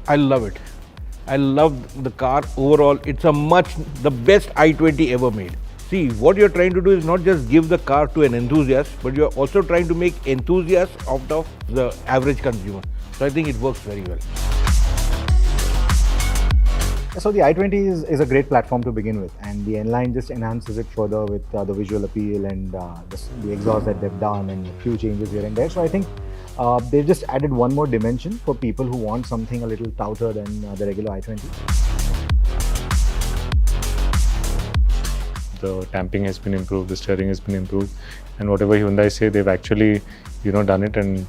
I love it. I love the car overall. It's the best i20 ever made. See, what you're trying to do is not just give the car to an enthusiast, but you're also trying to make enthusiasts out of the average consumer. So I think it works very well. So the i20 is a great platform to begin with, and the N-Line just enhances it further with the visual appeal and the exhaust that they've done and a few changes here and there. So I think they've just added one more dimension for people who want something a little stouter than the regular i20. The damping has been improved, the steering has been improved, and whatever Hyundai say, they've actually, done it and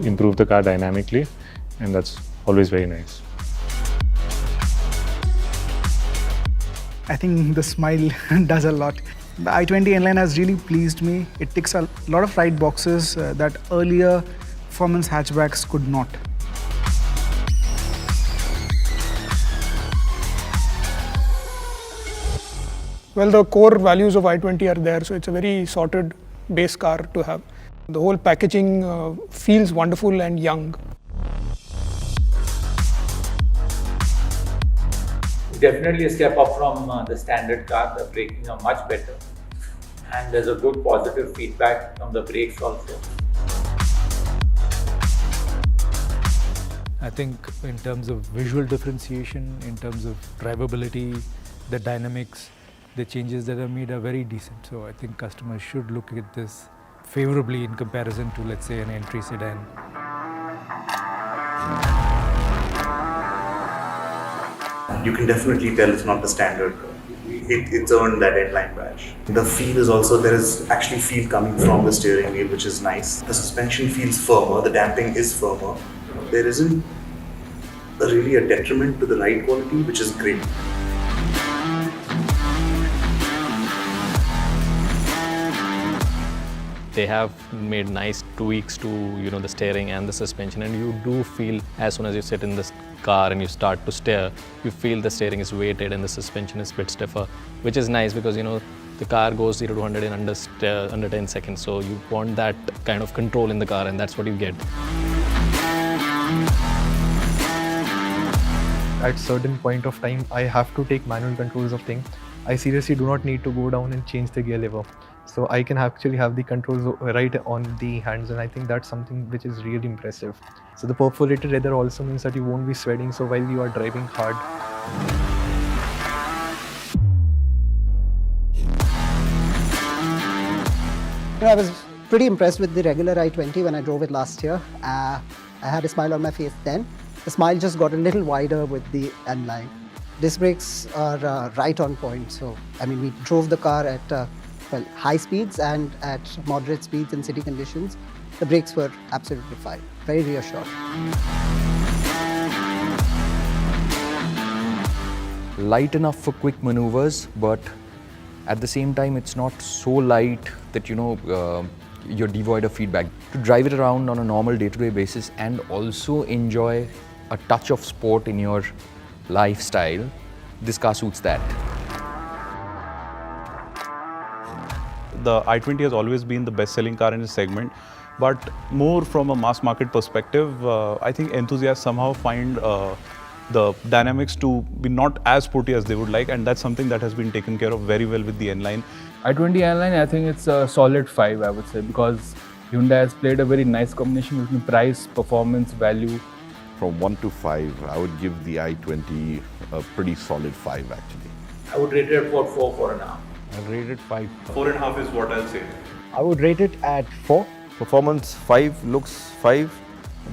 improved the car dynamically, and that's always very nice. I think the smile does a lot. The i20 N-Line has really pleased me. It ticks a lot of right boxes that earlier performance hatchbacks could not. Well, the core values of i20 are there, so it's a very sorted base car to have. The whole packaging feels wonderful and young. Definitely a step up from the standard car. The braking are much better, and there's a good positive feedback from the brakes also. I think in terms of visual differentiation, in terms of drivability, the dynamics, the changes that are made are very decent. So I think customers should look at this favorably in comparison to, let's say, an entry sedan. You can definitely tell it's not the standard. It's earned that N-Line badge. The feel is also, there is actually feel coming from the steering wheel, which is nice. The suspension feels firmer, the damping is firmer. There isn't really a detriment to the ride quality, which is great. They have made nice tweaks to the steering and the suspension, and you do feel as soon as you sit in this car and you start to steer, you feel the steering is weighted and the suspension is a bit stiffer, which is nice because the car goes 0 to 100 in under 10 seconds. So you want that kind of control in the car, and that's what you get. At certain point of time, I have to take manual controls of things. I seriously do not need to go down and change the gear lever. So I can actually have the controls right on the hands, and I think that's something which is really impressive. So the perforated leather also means that you won't be sweating so while you are driving hard. I was pretty impressed with the regular i20 when I drove it last year. I had a smile on my face then. The smile just got a little wider with the N-Line. Disc brakes are right on point. So, we drove the car at high speeds and at moderate speeds in city conditions. The brakes were absolutely fine. Very reassured. Light enough for quick maneuvers, but at the same time, it's not so light that you're devoid of feedback. To drive it around on a normal day-to-day basis and also enjoy a touch of sport in your lifestyle, this car suits that. The i20 has always been the best-selling car in its segment, but more from a mass market perspective, I think enthusiasts somehow find the dynamics to be not as sporty as they would like, and that's something that has been taken care of very well with the N-Line. i20 N-Line, I think it's a solid 5, I would say, because Hyundai has played a very nice combination between price, performance, value. From 1 to 5, I would give the i20 a pretty solid 5 actually. I would rate it at 4, 4.5. I'll rate it 5. 4.5 is what I'll say. I would rate it at 4. Performance 5, looks 5,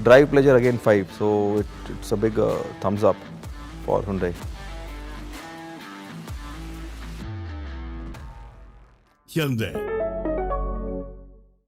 drive pleasure again 5. So it's a big thumbs up for Hyundai. Hyundai.